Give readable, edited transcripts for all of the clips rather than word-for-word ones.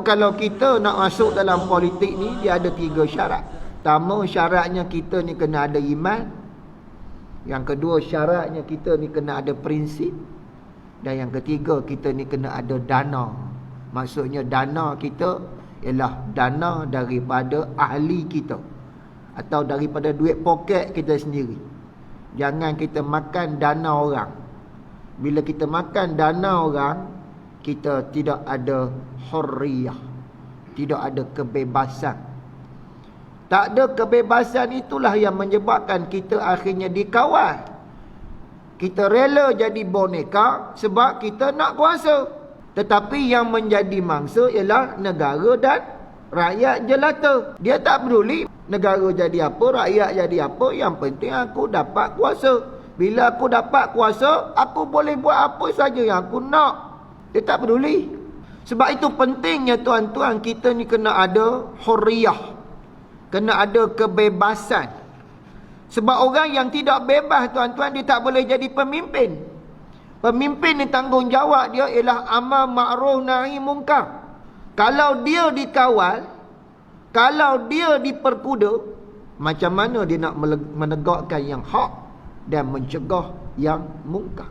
kalau kita nak masuk dalam politik ni, dia ada 3 syarat. Pertama, syaratnya kita ni kena ada iman. Yang kedua, syaratnya kita ni kena ada prinsip. Dan yang ketiga, kita ni kena ada dana. Maksudnya dana kita ialah dana daripada ahli kita, atau daripada duit poket kita sendiri. Jangan kita makan dana orang. Bila kita makan dana orang, kita tidak ada hurriyah, tidak ada kebebasan. Tak ada kebebasan, itulah yang menyebabkan kita akhirnya dikawal. Kita rela jadi boneka sebab kita nak kuasa. Tetapi yang menjadi mangsa ialah negara dan rakyat jelata. Dia tak peduli negara jadi apa, rakyat jadi apa. Yang penting aku dapat kuasa. Bila aku dapat kuasa, aku boleh buat apa saja yang aku nak. Dia tak peduli. Sebab itu pentingnya tuan-tuan, kita ni kena ada hurriyah, kena ada kebebasan. Sebab orang yang tidak bebas tuan-tuan, dia tak boleh jadi pemimpin. Pemimpin ni tanggungjawab dia ialah amal ma'ruf nahi munkar. Kalau dia dikawal, kalau dia diperkuda, macam mana dia nak menegakkan yang hak dan mencegah yang munkar?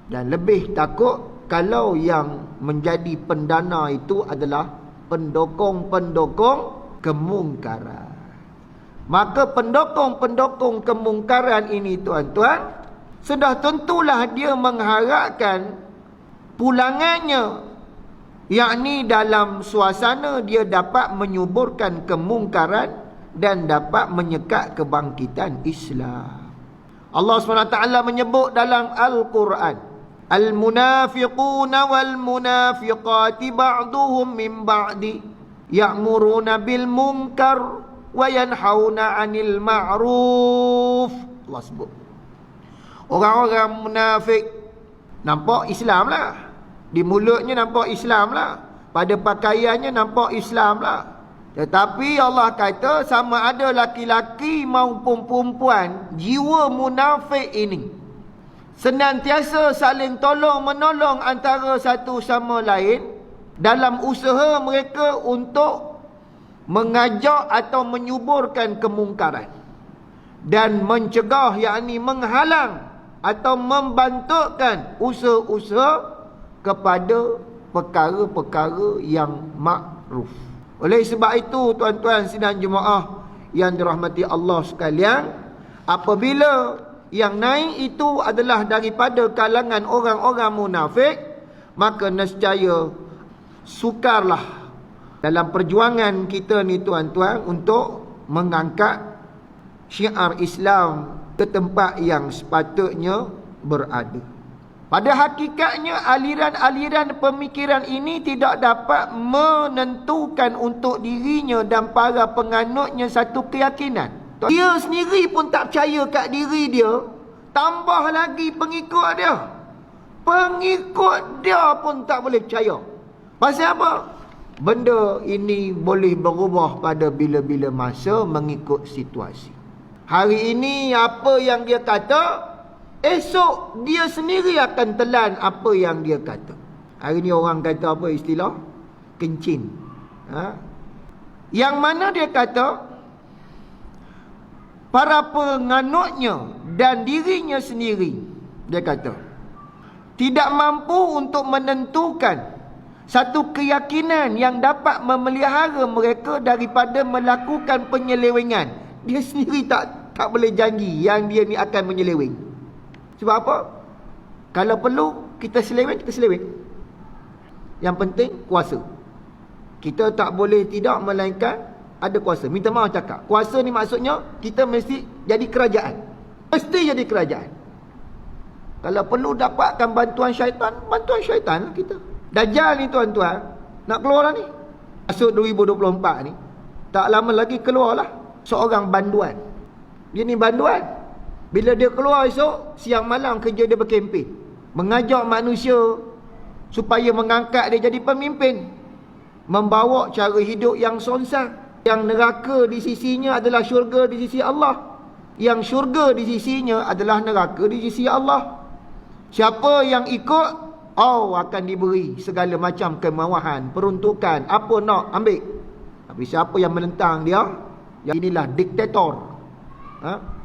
Dan lebih takut kalau yang menjadi pendana itu adalah pendokong-pendokong kemungkaran. Maka pendokong-pendokong kemungkaran ini tuan-tuan, sudah tentulah dia mengharapkan pulangannya, yakni dalam suasana dia dapat menyuburkan kemungkaran dan dapat menyekat kebangkitan Islam. Allah SWT menyebut dalam Al-Quran, Al-munafiquna wal-munafiqati ba'duhum min ba'di ya'muruna bil munkar wa yanhauna 'anil ma'ruf. Allah sebut orang-orang munafik nampak Islam lah, di mulutnya nampak Islam lah, pada pakaiannya nampak Islam lah, tetapi Allah kata sama ada laki-laki maupun perempuan, jiwa munafik ini senantiasa saling tolong menolong antara satu sama lain dalam usaha mereka untuk mengajak atau menyuburkan kemungkaran dan mencegah, yakni menghalang atau membantukan usaha-usaha kepada perkara-perkara yang makruf. Oleh sebab itu tuan-tuan sidang jemaah yang dirahmati Allah sekalian, apabila yang naik itu adalah daripada kalangan orang-orang munafik, maka nescaya sukarlah dalam perjuangan kita ni tuan-tuan untuk mengangkat syiar Islam ke tempat yang sepatutnya berada. Pada hakikatnya aliran-aliran pemikiran ini tidak dapat menentukan untuk dirinya dan para penganutnya satu keyakinan. Dia sendiri pun tak percaya kat diri dia, tambah lagi pengikut dia. Pengikut dia pun tak boleh percaya. Pasal apa? Benda ini boleh berubah pada bila-bila masa mengikut situasi. Hari ini apa yang dia kata, esok dia sendiri akan telan apa yang dia kata. Hari ini orang kata apa istilah? Kencing. Yang mana dia kata para penganutnya dan dirinya sendiri, dia kata tidak mampu untuk menentukan satu keyakinan yang dapat memelihara mereka daripada melakukan penyelewengan. Dia sendiri tak boleh janji yang dia ni akan menyeleweng. Sebab apa? Kalau perlu kita seleweng, kita seleweng. Yang penting kuasa. Kita tak boleh tidak melainkan ada kuasa. Minta maaf cakap, kuasa ni maksudnya kita mesti jadi kerajaan. Mesti jadi kerajaan. Kalau perlu dapatkan bantuan syaitan lah kita. Dajjal ni tuan-tuan nak keluar lah ni. Masuk 2024 ni, tak lama lagi keluar lah seorang banduan. Dia ni banduan. Bila dia keluar esok, siang malam kerja dia berkempen, mengajak manusia supaya mengangkat dia jadi pemimpin, membawa cara hidup yang sonsang. Yang neraka di sisinya adalah syurga di sisi Allah, yang syurga di sisinya adalah neraka di sisi Allah. Siapa yang ikut, akan diberi segala macam kemewahan, peruntukan, apa nak ambil. Tapi siapa yang menentang dia, yang inilah diktator,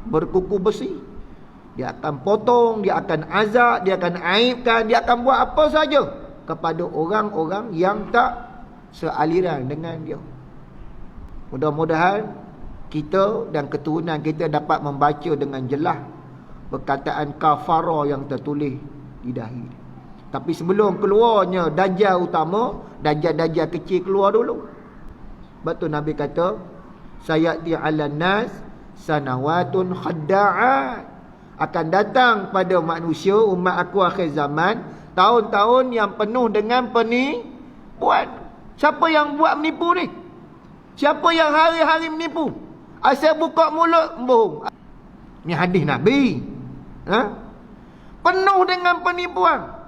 berkuku besi. Dia akan potong, dia akan azab, dia akan aibkan, dia akan buat apa saja kepada orang-orang yang tak sealiran dengan dia. Mudah-mudahan kita dan keturunan kita dapat membaca dengan jelas perkataan kafara yang tertulis di dahi. Tapi sebelum keluarnya dajjal utama, dajjal-dajjal kecil keluar dulu. Betul Nabi kata, sayati 'alan nas sanawatun khadda'at. Akan datang pada manusia umat aku akhir zaman tahun-tahun yang penuh dengan penipuan. Siapa yang buat menipu ni? Siapa yang hari-hari menipu? Asal buka mulut bohong. Ni hadis Nabi. Penuh dengan penipuan.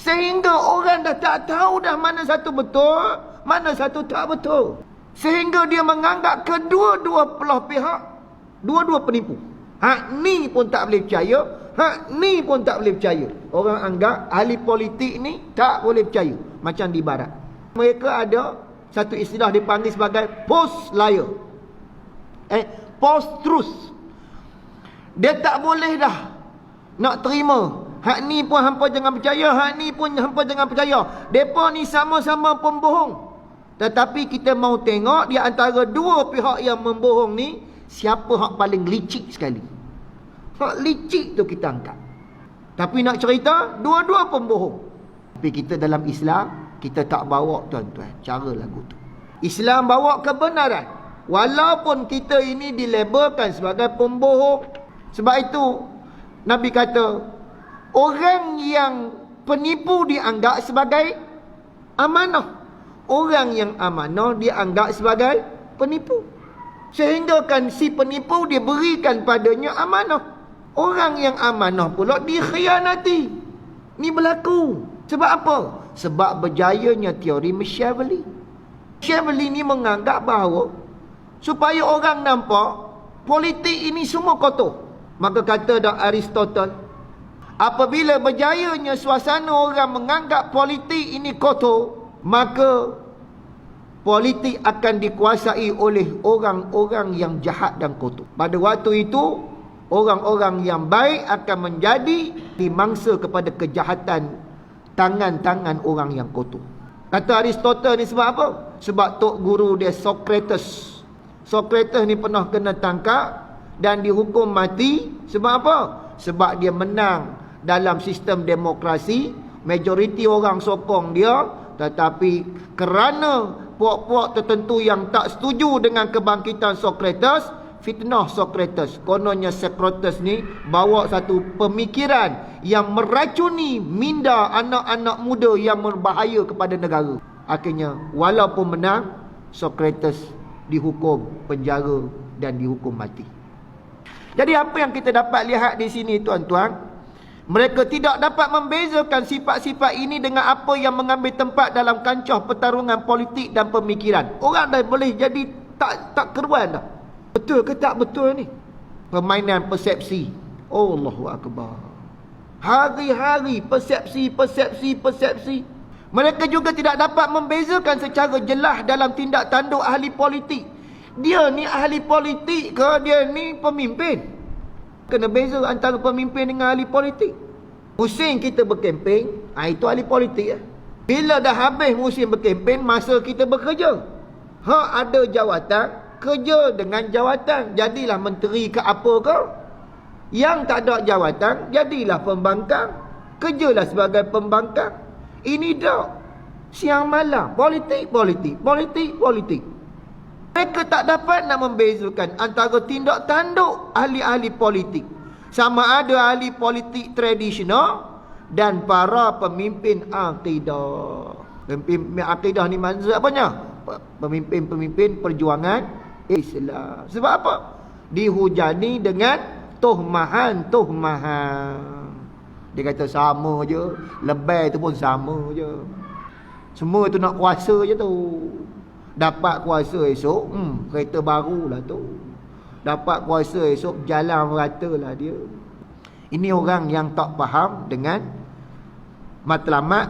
Sehingga orang dah tak tahu dah mana satu betul, mana satu tak betul. Sehingga dia menganggap kedua-dua belah pihak, dua-dua penipu. Hak ni pun tak boleh percaya, hak ni pun tak boleh percaya. Orang anggap ahli politik ni tak boleh percaya. Macam di barat. Mereka ada satu istilah dipanggil sebagai post liar. Post truth. Dia tak boleh dah nak terima. Hak ni pun hampa jangan percaya, hak ni pun hampa jangan percaya. Depa ni sama-sama pembohong. Tetapi kita mau tengok di antara dua pihak yang membohong ni, siapa hak paling licik sekali. Hak licik tu kita angkat. Tapi nak cerita, dua-dua pembohong. Tapi kita dalam Islam, kita tak bawa tuan-tuan cara lagu tu. Islam bawa kebenaran. Walaupun kita ini dilabelkan sebagai pembohong. Sebab itu, Nabi kata, orang yang penipu dianggap sebagai amanah. Orang yang amanah dianggap sebagai penipu. Sehingga kan si penipu diberikan padanya amanah. Orang yang amanah pula dikhianati. Ni berlaku. Sebab apa? Sebab berjayanya teori Machiavelli. Machiavelli ni menganggap bahawa supaya orang nampak politik ini semua kotor. Maka kata Dr. Aristotle, apabila berjayanya suasana orang menganggap politik ini kotor, maka politik akan dikuasai oleh orang-orang yang jahat dan kotor. Pada waktu itu, orang-orang yang baik akan menjadi dimangsa kepada kejahatan tangan-tangan orang yang kotor. Kata Aristotle ni sebab apa? Sebab tok guru dia Socrates. Socrates ni pernah kena tangkap dan dihukum mati. Sebab apa? Sebab dia menang dalam sistem demokrasi. Majoriti orang sokong dia. Tetapi kerana puak-puak tertentu yang tak setuju dengan kebangkitan Socrates, fitnah Socrates. Kononnya Socrates ni bawa satu pemikiran yang meracuni minda anak-anak muda yang berbahaya kepada negara. Akhirnya walaupun menang, Socrates dihukum penjara dan dihukum mati. Jadi apa yang kita dapat lihat di sini tuan-tuan, mereka tidak dapat membezakan sifat-sifat ini dengan apa yang mengambil tempat dalam kancah pertarungan politik dan pemikiran. Orang dah boleh jadi tak keruan dah. Betul ke tak betul ni? Permainan persepsi. Allahu Akbar. Hari-hari persepsi. Mereka juga tidak dapat membezakan secara jelas dalam tindak tanduk ahli politik. Dia ni ahli politik ke dia ni pemimpin? Kena beza antara pemimpin dengan ahli politik. Musim kita berkempen, itu ahli politik. Bila dah habis musim berkempen, masa kita bekerja. Hak ada jawatan, kerja dengan jawatan. Jadilah menteri ke apa ke? Yang tak ada jawatan, jadilah pembangkang. Kerjalah sebagai pembangkang. Ini dah siang malam, politik. Mereka tak dapat nak membezakan antara tindak tanduk ahli-ahli politik. Sama ada ahli politik tradisional dan para pemimpin akidah. Pemimpin akidah ni maksud apanya? Pemimpin-pemimpin perjuangan Islam. Sebab apa? Dihujani dengan tuhmahan. Dia kata sama je, lebay tu pun sama je. Semua tu nak kuasa je tu. Dapat kuasa esok, kereta baru lah tu. Dapat kuasa esok, jalan merata lah dia. Ini orang yang tak faham dengan matlamat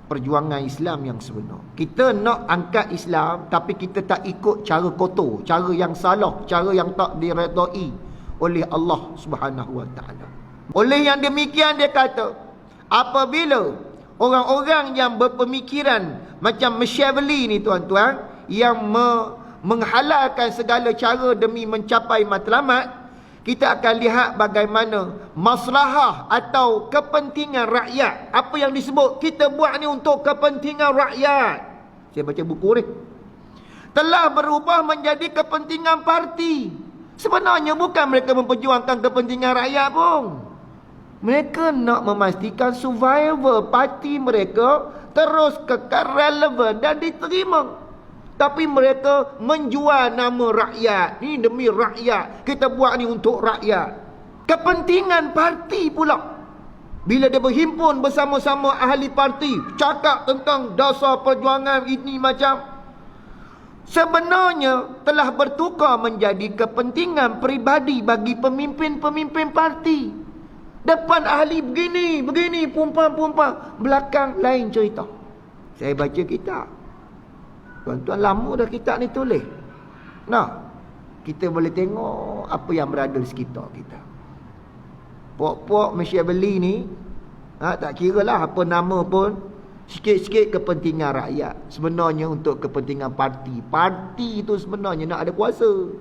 perjuangan Islam yang sebenar. Kita nak angkat Islam, tapi kita tak ikut cara kotor, cara yang salah, cara yang tak diredai oleh Allah Subhanahu Wa Taala. Oleh yang demikian dia kata, apabila orang-orang yang berpemikiran macam Machiavelli ni tuan-tuan, yang menghalalkan segala cara demi mencapai matlamat, kita akan lihat bagaimana maslahah atau kepentingan rakyat. Apa yang disebut kita buat ni untuk kepentingan rakyat, saya baca buku ni, telah berubah menjadi kepentingan parti. Sebenarnya bukan mereka memperjuangkan kepentingan rakyat pun. Mereka nak memastikan survival parti mereka terus kekal relevan dan diterima. Tapi mereka menjual nama rakyat. Ni demi rakyat, kita buat ni untuk rakyat. Kepentingan parti pula. Bila dia berhimpun bersama-sama ahli parti, cakap tentang dasar perjuangan ini macam, sebenarnya telah bertukar menjadi kepentingan peribadi bagi pemimpin-pemimpin parti. Depan ahli begini, pumpang, belakang lain cerita. Saya baca kitab, tuan-tuan, lama dah kitab ni tulis. Nah, kita boleh tengok apa yang berada di sekitar kita. Puak-puak Machiavelli ni, tak kira lah apa nama pun, sikit-sikit kepentingan rakyat. Sebenarnya untuk kepentingan parti. Parti itu sebenarnya nak ada kuasa.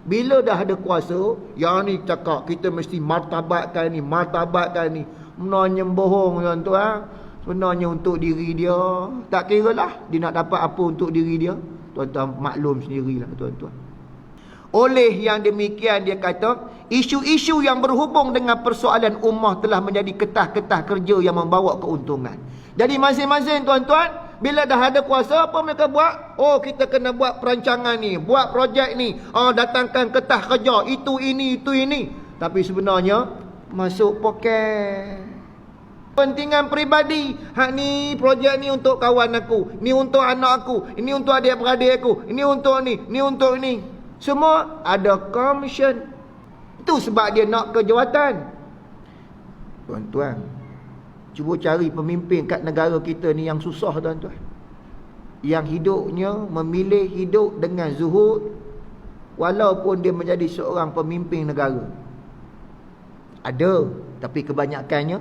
Bila dah ada kuasa, yang ni cakap kita mesti martabatkan ni. Sebenarnya bohong tuan-tuan. Sebenarnya untuk diri dia. Tak kira lah dia nak dapat apa untuk diri dia. Tuan-tuan maklum sendirilah tuan-tuan. Oleh yang demikian dia kata, isu-isu yang berhubung dengan persoalan ummah telah menjadi ketah-ketah kerja yang membawa keuntungan. Jadi masing-masing tuan-tuan, bila dah ada kuasa, apa mereka buat? Oh, kita kena buat perancangan ni, buat projek ni, datangkan ketah kerja, itu ini. Tapi sebenarnya masuk poket kepentingan peribadi. Hak ni, projek ni untuk kawan aku, ni untuk anak aku, ini untuk adik-beradik aku, ini untuk ni. Semua ada komisen. Itu sebab dia nak ke jawatan. Tuan-tuan, cuba cari pemimpin kat negara kita ni yang susah tuan-tuan, yang hidupnya memilih hidup dengan zuhud, walaupun dia menjadi seorang pemimpin negara. Ada, tapi kebanyakannya